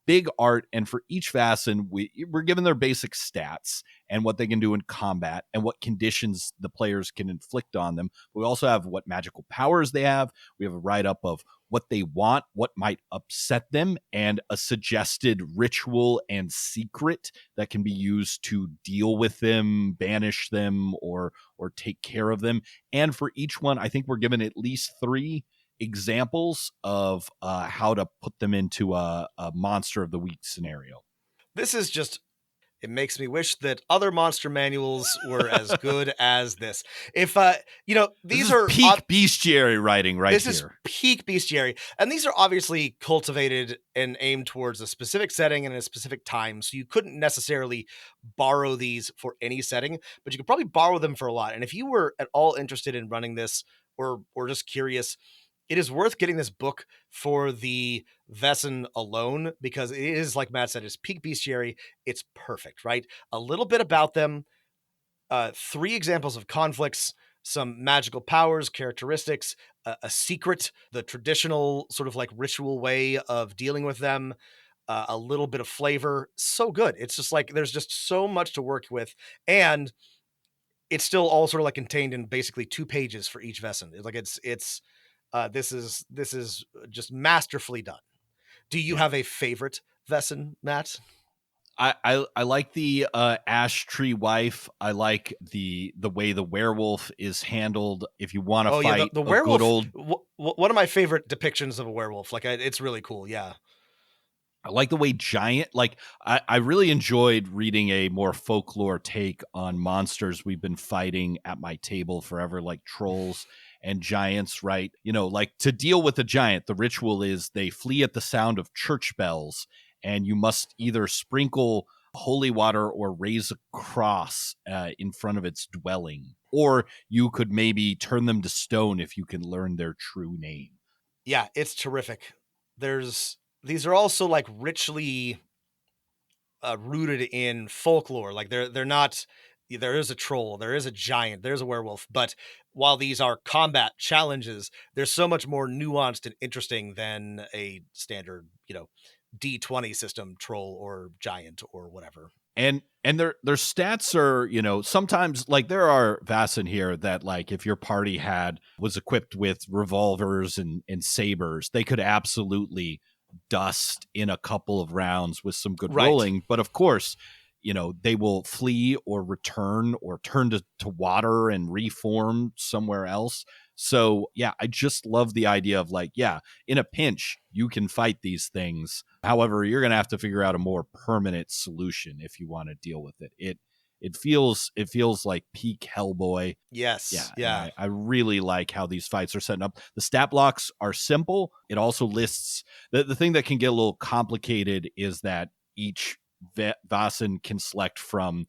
S2: big art, and for each Vaesen, we're given their basic stats and what they can do in combat and what conditions the players can inflict on them. We also have what magical powers they have. We have a write-up of what they want, what might upset them, and a suggested ritual and secret that can be used to deal with them, banish them, or take care of them. And for each one, I think we're given at least 3 examples of how to put them into a monster of the week scenario.
S3: This is just, it makes me wish that other monster manuals were as good as this. If these are
S2: peak bestiary writing right here.
S3: This is peak bestiary, and these are obviously cultivated and aimed towards a specific setting and a specific time. So you couldn't necessarily borrow these for any setting, but you could probably borrow them for a lot. And if you were at all interested in running this, or just curious, it is worth getting this book for the Vaesen alone, because it is, like Matt said, it's peak bestiary. It's perfect, right? A little bit about them, 3 examples of conflicts, some magical powers, characteristics, a secret, the traditional sort of like ritual way of dealing with them, a little bit of flavor. So good. It's just like there's just so much to work with, and it's still all sort of like contained in basically 2 pages for each Vaesen. It's like this is just masterfully done. Do you have a favorite Vaesen, Matt?
S2: I like the ash tree wife. I like the way the werewolf is handled. If you want to fight
S3: the
S2: a
S3: werewolf.
S2: good old,
S3: One of my favorite depictions of a werewolf. Like it's really cool. Yeah.
S2: I like the way giant, like I really enjoyed reading a more folklore take on monsters we've been fighting at my table forever, like trolls and giants, right? You know, like to deal with a giant, the ritual is they flee at the sound of church bells, and you must either sprinkle holy water or raise a cross in front of its dwelling. Or you could maybe turn them to stone if you can learn their true name.
S3: Yeah, it's terrific. These are also like richly rooted in folklore. Like they're not. There is a troll, there is a giant, there's a werewolf, but while these are combat challenges, they're so much more nuanced and interesting than a standard, D20 system troll or giant or whatever.
S2: And their stats are, sometimes like there are Vaesen here that like if your party was equipped with revolvers and sabers, they could absolutely dust in a couple of rounds with some good rolling. But of course, they will flee or return or turn to water and reform somewhere else. So yeah, I just love the idea of like, yeah, in a pinch, you can fight these things. However, you're going to have to figure out a more permanent solution if you want to deal with it. It feels like peak Hellboy.
S3: Yes. Yeah.
S2: I really like how these fights are setting up. The stat blocks are simple. It also lists the thing that can get a little complicated is that each Vaesen can select from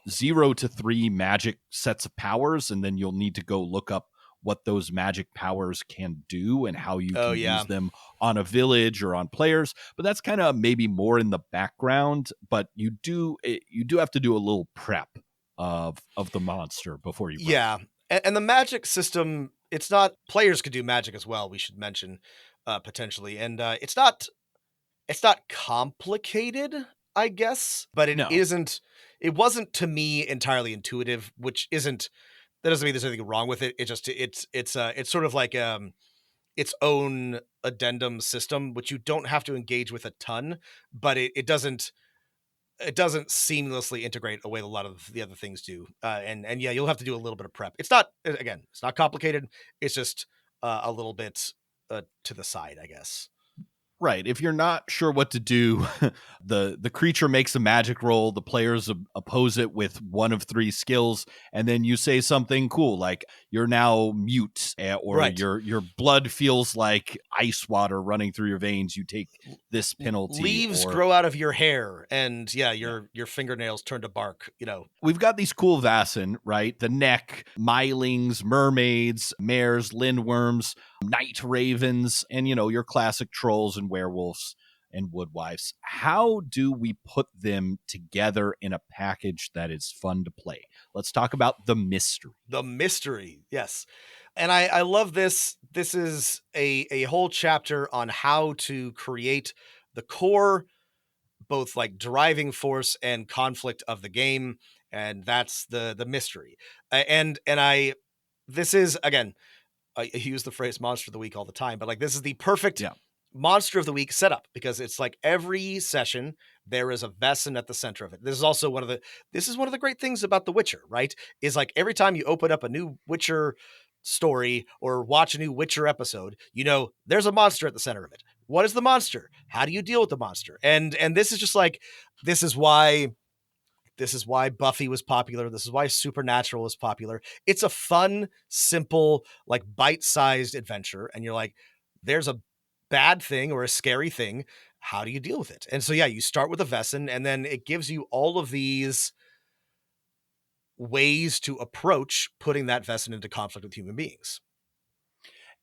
S2: 0 to 3 magic sets of powers, and then you'll need to go look up what those magic powers can do and how you can use them on a village or on players. But that's kind of maybe more in the background, but you do have to do a little prep of the monster before you
S3: yeah and the magic system, it's not, players could do magic as well, we should mention, potentially, and it's not complicated, I guess, but it wasn't to me entirely intuitive, that doesn't mean there's anything wrong with it. It's sort of like its own addendum system, which you don't have to engage with a ton, but it doesn't seamlessly integrate a way a lot of the other things do. And yeah, you'll have to do a little bit of prep. It's not complicated. It's just a little bit to the side, I guess.
S2: Right. If you're not sure what to do, the creature makes a magic roll, the players oppose it with 1 of 3 skills, and then you say something cool like you're now mute, or your blood feels like ice water running through your veins. You take this penalty.
S3: Leaves grow out of your hair, and your fingernails turn to bark.
S2: We've got these cool Vaesen, right? The neck, mylings, mermaids, mares, lindworms, night ravens, and your classic trolls and werewolves and woodwives. How do we put them together in a package that is fun to play? Let's talk about the mystery.
S3: The mystery, yes. And I love this. This is a whole chapter on how to create the core, both like driving force and conflict of the game, and that's the mystery. This is, again, I use the phrase monster of the week all the time, but like this is the perfect monster of the week setup, because it's like every session there is a Vaesen at the center of it. This is one of the great things about The Witcher, right? Is like every time you open up a new Witcher story or watch a new Witcher episode, there's a monster at the center of it. What is the monster? How do you deal with the monster? And this is just like, this is why Buffy was popular. This is why Supernatural is popular. It's a fun, simple, like bite-sized adventure. And you're like, there's a bad thing or a scary thing. How do you deal with it? And so, you start with a Vaesen, and then it gives you all of these ways to approach putting that Vaesen into conflict with human beings.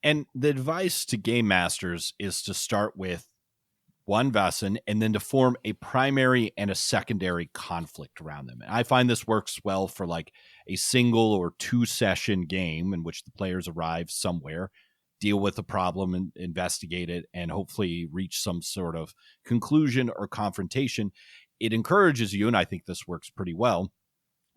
S2: And the advice to game masters is to start with one Vaesen, and then to form a primary and a secondary conflict around them. And I find this works well for like a single or 2-session game in which the players arrive somewhere, deal with a problem and investigate it, and hopefully reach some sort of conclusion or confrontation. It encourages you, and I think this works pretty well,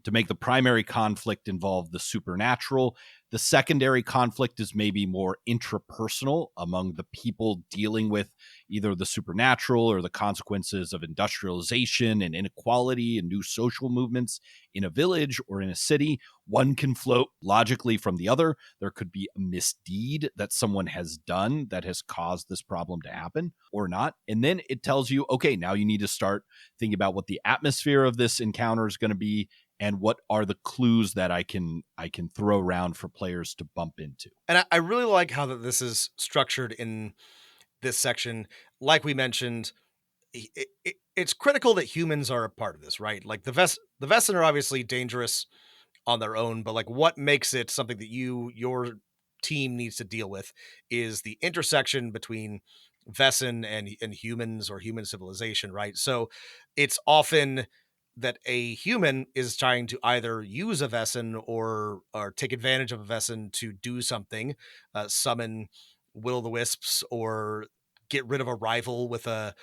S2: to make the primary conflict involve the supernatural. The secondary conflict is maybe more intrapersonal among the people dealing with either the supernatural or the consequences of industrialization and inequality and new social movements in a village or in a city. One can float logically from the other. There could be a misdeed that someone has done that has caused this problem to happen or not. And then it tells you, okay, now you need to start thinking about what the atmosphere of this encounter is going to be, and what are the clues that I can throw around for players to bump into.
S3: And I really like how that this is structured in this section. Like we mentioned, it's critical that humans are a part of this, right? Like the Vaesen are obviously dangerous on their own, but like what makes it something that your team needs to deal with is the intersection between Vaesen and humans or human civilization, right? So it's often that a human is trying to either use a Vaesen or take advantage of a Vaesen to do something, summon will-o'-the-wisps or get rid of a rival with a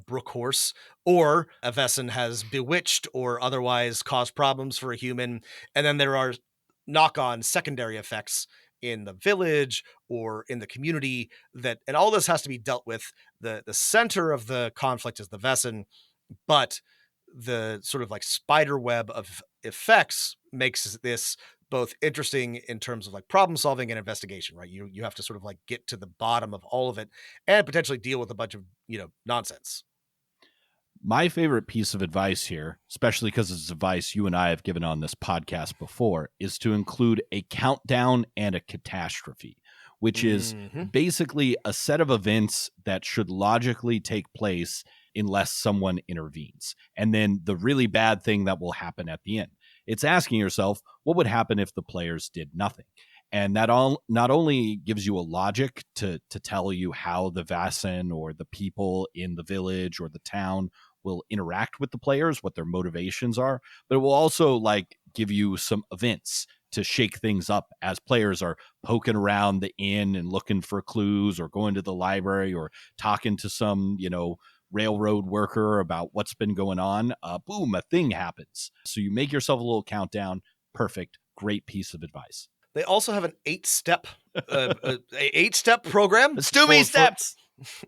S3: brook horse, or a Vaesen has bewitched or otherwise caused problems for a human. And then there are knock-on secondary effects in the village or in the community and all this has to be dealt with. The center of the conflict is the Vaesen, but the sort of like spider web of effects makes this both interesting in terms of like problem solving and investigation, right? You have to sort of like get to the bottom of all of it and potentially deal with a bunch of, nonsense.
S2: My favorite piece of advice here, especially because it's advice you and I have given on this podcast before, is to include a countdown and a catastrophe, which is basically a set of events that should logically take place unless someone intervenes. And then the really bad thing that will happen at the end. It's asking yourself, what would happen if the players did nothing? And that not only gives you a logic to tell you how the Vaesen or the people in the village or the town will interact with the players, what their motivations are, but it will also like give you some events to shake things up as players are poking around the inn and looking for clues or going to the library or talking to some, railroad worker about what's been going on. Boom, a thing happens. So you make yourself a little countdown. Perfect. Great piece of advice.
S3: They also have an 8-step program.
S2: It's too many steps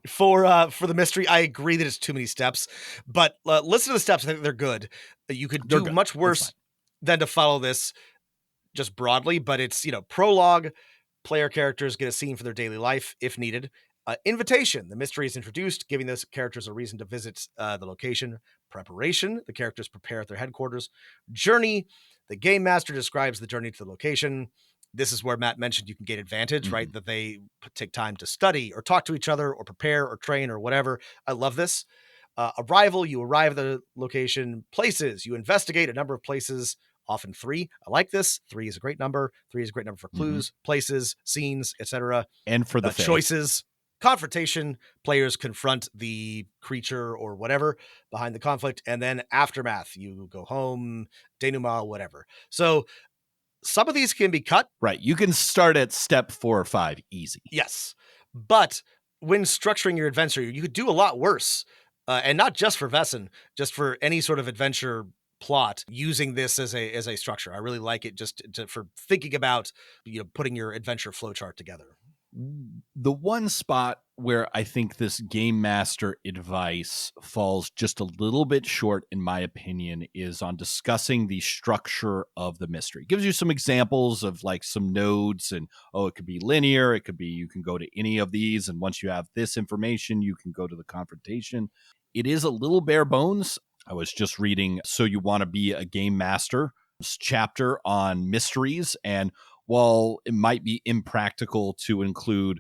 S3: for the mystery. I agree that it's too many steps, but listen to the steps. I think they're good. You could do much worse than to follow this just broadly, but it's, prologue, player characters get a scene for their daily life if needed. Invitation, the mystery is introduced, giving those characters a reason to visit the location. Preparation, the characters prepare at their headquarters. Journey, the game master describes the journey to the location. This is where Matt mentioned you can get advantage, right? That they take time to study or talk to each other or prepare or train or whatever. I love this. Arrival, you arrive at the location. Places, you investigate a number of places, often 3. I like this. 3 is a great number. 3 is a great number for clues, places, scenes, etc.
S2: And for the
S3: choices. Confrontation, players confront the creature or whatever behind the conflict, and then aftermath, you go home, denouement, whatever. So some of these can be cut.
S2: Right. You can start at step 4 or 5 easy.
S3: Yes. But when structuring your adventure, you could do a lot worse. And not just for Vaesen, just for any sort of adventure plot, using this as a structure. I really like it just for thinking about, putting your adventure flowchart together.
S2: The one spot where I think this game master advice falls just a little bit short, in my opinion, is on discussing the structure of the mystery. It gives you some examples of like some nodes and, it could be linear. It could be, you can go to any of these. And once you have this information, you can go to the confrontation. It is a little bare bones. I was just reading So You Want to Be a Game Master chapter on mysteries, and while it might be impractical to include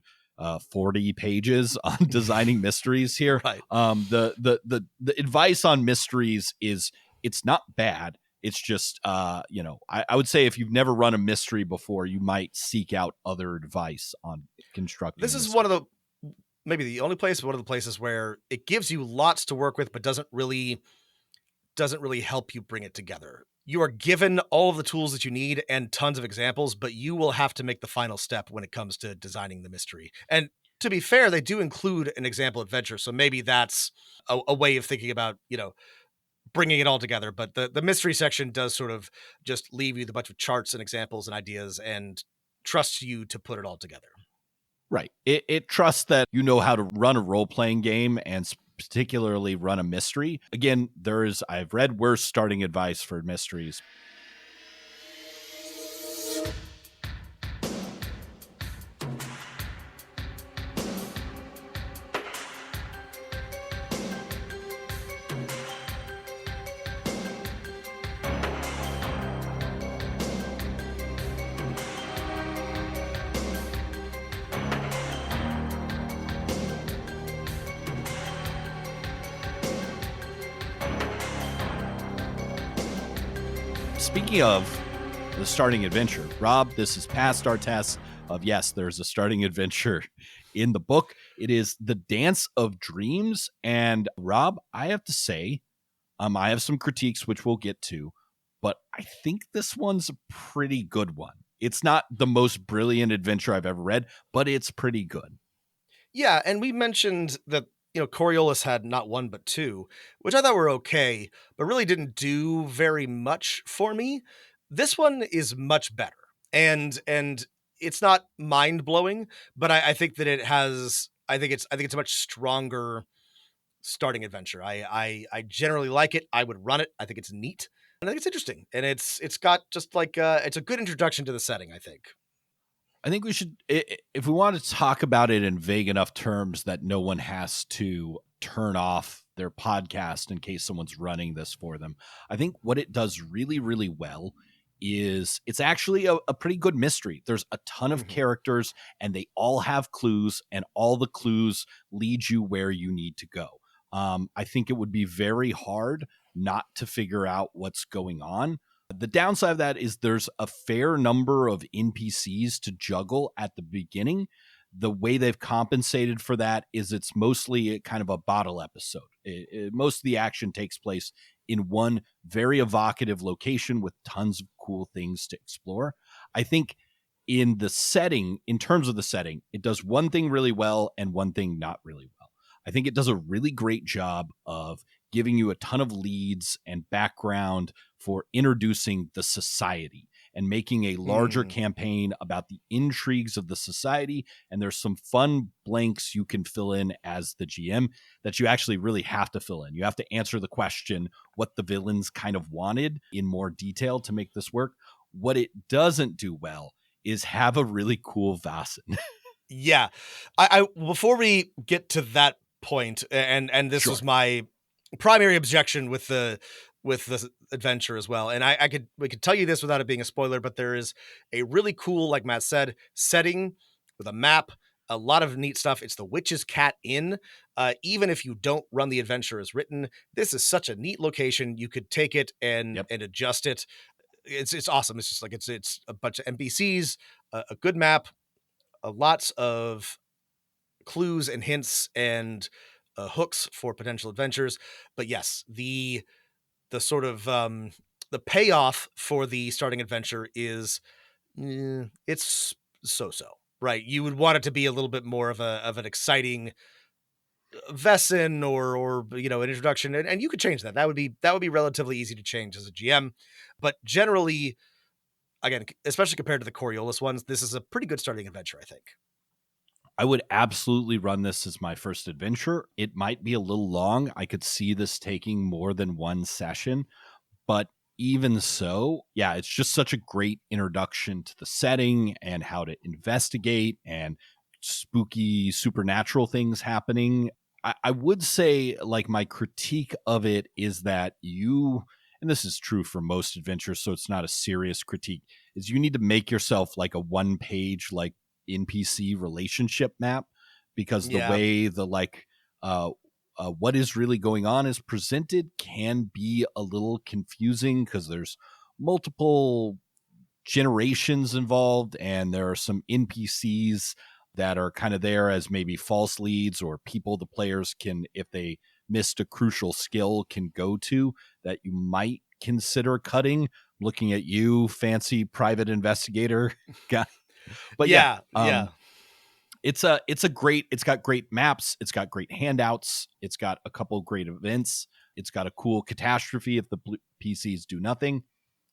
S2: 40 pages on designing mysteries here,
S3: right.
S2: The advice on mysteries is, it's not bad. It's just, I would say if you've never run a mystery before, you might seek out other advice on constructing.
S3: This is one of the maybe the only place, but one of the places where it gives you lots to work with, but doesn't really help you bring it together. You are given all of the tools that you need and tons of examples, but you will have to make the final step when it comes to designing the mystery. And to be fair, they do include an example adventure, so maybe that's a way of thinking about, bringing it all together. But the mystery section does sort of just leave you with a bunch of charts and examples and ideas and trusts you to put it all together.
S2: Right. It trusts that you know how to run a role-playing game and particularly run a mystery. Again, I've read worse starting advice for mysteries. Speaking of the starting adventure, Rob, this is past our tests of, yes, there's a starting adventure in the book. It is The Dance of Dreams. And Rob, I have to say, I have some critiques, which we'll get to, but I think this one's a pretty good one. It's not the most brilliant adventure I've ever read, but it's pretty good.
S3: Yeah, and we mentioned that, Coriolis had not one but two, which I thought were okay, but really didn't do very much for me. This one is much better. And it's not mind-blowing, but I think that I think it's a much stronger starting adventure. I generally like it. I would run it. I think it's neat. And I think it's interesting. And it's got just like it's a good introduction to the setting, I think.
S2: I think we should, if we want to talk about it in vague enough terms that no one has to turn off their podcast in case someone's running this for them, I think what it does really, really well is it's actually a pretty good mystery. There's a ton of characters and they all have clues, and all the clues lead you where you need to go. I think it would be very hard not to figure out what's going on. The downside of that is there's a fair number of NPCs to juggle at the beginning. The way they've compensated for that is it's mostly kind of a bottle episode. Most of the action takes place in one very evocative location with tons of cool things to explore. I think in terms of the setting, it does one thing really well and one thing not really well. I think it does a really great job of giving you a ton of leads and background for introducing the society and making a larger campaign about the intrigues of the society. And there's some fun blanks you can fill in as the GM that you actually really have to fill in. You have to answer the question what the villains kind of wanted in more detail to make this work. What it doesn't do well is have a really cool Vaesen.
S3: Yeah. I before we get to that point, and this was my primary objection with the adventure as well. And we could tell you this without it being a spoiler, but there is a really cool, like Matt said, setting with a map, a lot of neat stuff. It's the Witch's Cat Inn. Even if you don't run the adventure as written, this is such a neat location. You could take it and adjust it. It's awesome. It's just like it's a bunch of NPCs, a good map, lots of clues and hints and hooks for potential adventures. But yes, the sort of the payoff for the starting adventure is it's so-so, right? You would want it to be a little bit more of an exciting Vaesen or an introduction, and you could change that. That would be relatively easy to change as a GM. But generally, again, especially compared to the Coriolis ones, this is a pretty good starting adventure, I think.
S2: I would absolutely run this as my first adventure. It might be a little long. I could see this taking more than one session, but even so, yeah, it's just such a great introduction to the setting and how to investigate and spooky supernatural things happening. I would say, like, my critique of it is that and this is true for most adventures, so it's not a serious critique, is you need to make yourself like a one-page, like, NPC relationship map, because the way the what is really going on is presented can be a little confusing because there's multiple generations involved and there are some NPCs that are kind of there as maybe false leads or people the players can, if they missed a crucial skill, can go to that you might consider cutting. Looking at you, fancy private investigator guy. But
S3: yeah.
S2: it's got great maps, it's got great handouts, it's got a couple great events, it's got a cool catastrophe if the PCs do nothing.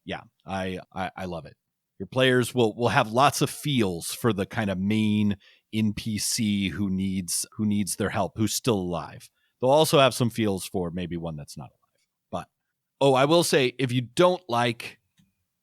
S2: Yeah, I love it. Your players will have lots of feels for the kind of main NPC who needs their help, who's still alive. They'll also have some feels for maybe one that's not alive. But I will say, if you don't like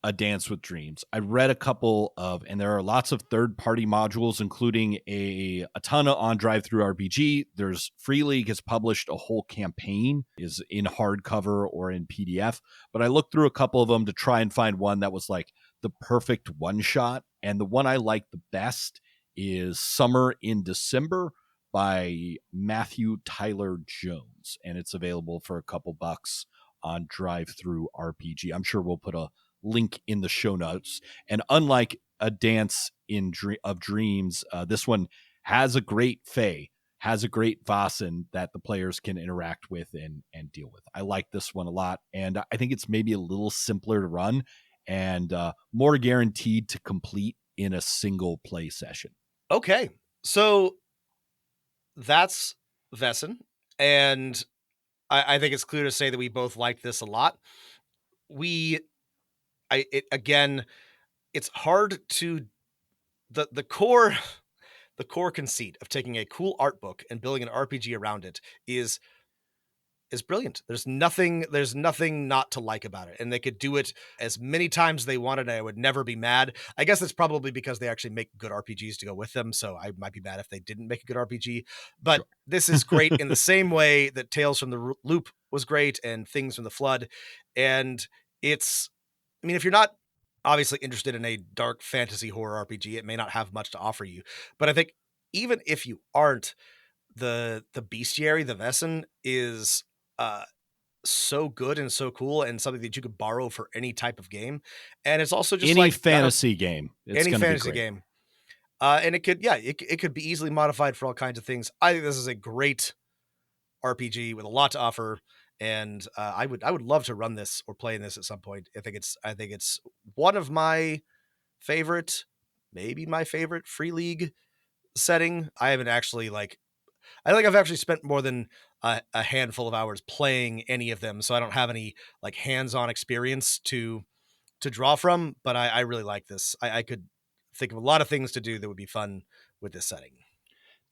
S2: A Dance with Dreams, I read a couple of, and there are lots of third-party modules, including a ton on Drive-Thru RPG. There's Free League has published a whole campaign, is in hardcover or in PDF. But I looked through a couple of them to try and find one that was like the perfect one-shot. And the one I like the best is Summer in December by Matthew Tyler Jones. And it's available for a couple bucks on Drive-Thru RPG. I'm sure we'll put a link in the show notes. And unlike A Dance of Dreams, this one has a great Fae, has a great Vaesen that the players can interact with and deal with. I like this one a lot, and I think it's maybe a little simpler to run and more guaranteed to complete in a single play session.
S3: Okay, so that's Vaesen, and I think it's clear to say that we both liked this a lot. Again, it's hard to the core conceit of taking a cool art book and building an RPG around it is brilliant. There's nothing not to like about it. And they could do it as many times as they wanted. And I would never be mad. I guess it's probably because they actually make good RPGs to go with them. So I might be mad if they didn't make a good RPG, but sure. This is great in the same way that Tales from the Loop was great and Things from the Flood. And if you're not obviously interested in a dark fantasy horror RPG, it may not have much to offer you. But I think even if you aren't, the bestiary, the Vaesen, is so good and so cool and something that you could borrow for any type of game. And it's also just
S2: any fantasy game.
S3: Any fantasy game. And it could be easily modified for all kinds of things. I think this is a great RPG with a lot to offer. And I would love to run this or play in this at some point. I think it's one of my favorite, maybe my favorite Free League setting. I haven't actually I think I've actually spent more than a handful of hours playing any of them, so I don't have any hands-on experience to draw from. But I really like this. I could think of a lot of things to do that would be fun with this setting.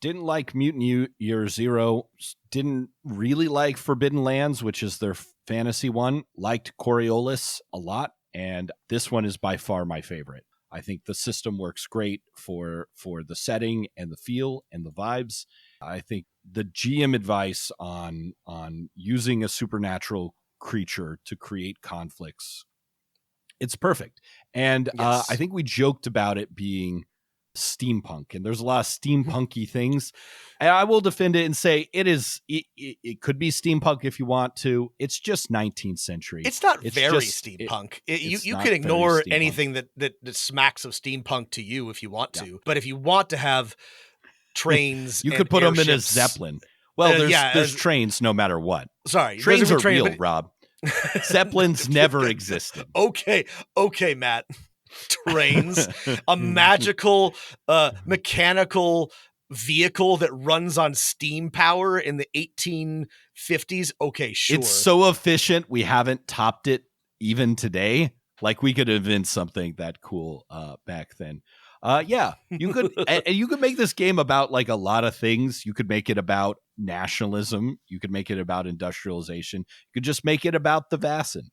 S2: Didn't like Mutant Year Zero. Didn't really like Forbidden Lands, which is their fantasy one. Liked Coriolis a lot, and this one is by far my favorite. I think the system works great for the setting and the feel and the vibes. I think the GM advice on using a supernatural creature to create conflicts, it's perfect. And
S3: yes.
S2: I think we joked about it being steampunk, and there's a lot of steampunky things, and I will defend it and say it could be steampunk if you want to. It's just 19th century.
S3: It's not very steampunk. You can ignore anything that smacks of steampunk to you if you want to, but if you want to have trains,
S2: you could put them in a Zeppelin. Well, there's trains no matter what.
S3: Sorry,
S2: trains are real, Rob. Zeppelins never existed.
S3: Okay, Matt. Trains, a magical mechanical vehicle that runs on steam power in the 1850s. Okay, sure.
S2: It's so efficient, we haven't topped it even today. We could invent something that cool back then. You could and you could make this game about a lot of things. You could make it about nationalism. You could make it about industrialization. You could just make it about the Vaesen.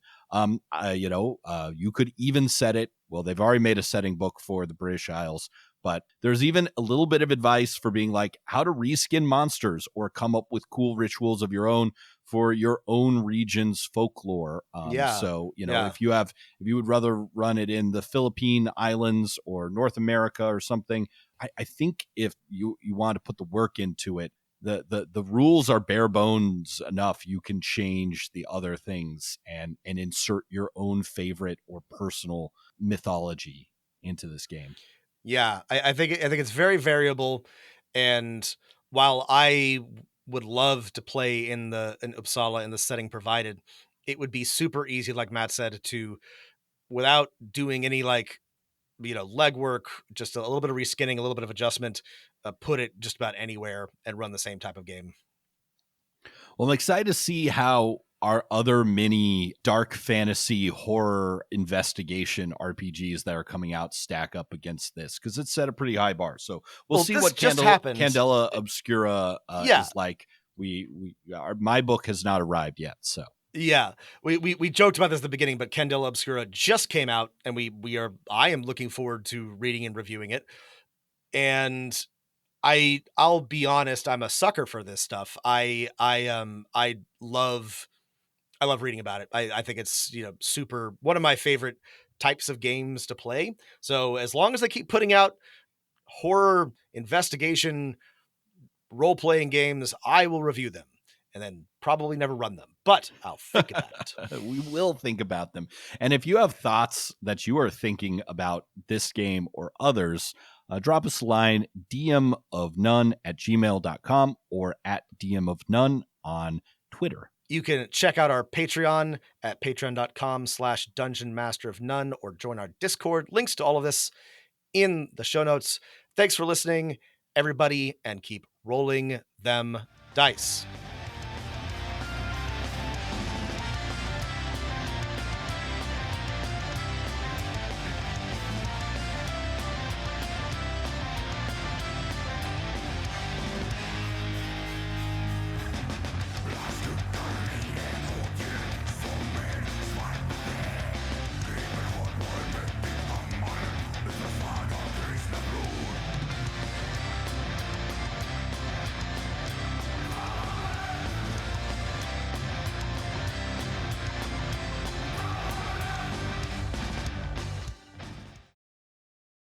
S2: You could even set it. Well, they've already made a setting book for the British Isles, but there's even a little bit of advice for being how to reskin monsters or come up with cool rituals of your own for your own region's folklore. So, if you would rather run it in the Philippine Islands or North America or something, I think if you want to put the work into it, the rules are bare bones enough. You can change the other things and insert your own favorite or personal mythology into this game.
S3: Yeah, I think it's very variable, and while I would love to play in Uppsala in the setting provided, it would be super easy, like Matt said, to without doing any like legwork, just a little bit of reskinning, a little bit of adjustment, put it just about anywhere and run the same type of game.
S2: Well, I'm excited to see how our other mini dark fantasy horror investigation RPGs that are coming out stack up against this, because it's set a pretty high bar. So we'll see
S3: this
S2: what
S3: just happened.
S2: Candela Obscura
S3: Yeah.
S2: is like. My book has not arrived yet, so.
S3: Yeah, we joked about this at the beginning, but Candela Obscura just came out, and I am looking forward to reading and reviewing it. And I'll be honest, I'm a sucker for this stuff. I love reading about it. I think it's super, one of my favorite types of games to play. So as long as they keep putting out horror investigation role playing games, I will review them. And then probably never run them, but I'll think about it.
S2: We will think about them. And if you have thoughts that you are thinking about this game or others, drop us a line, dmofnone@gmail.com or at dmofnone on Twitter.
S3: You can check out our Patreon at patreon.com/dungeonmasterofnone or join our Discord. Links to all of this in the show notes. Thanks for listening, everybody, and keep rolling them dice.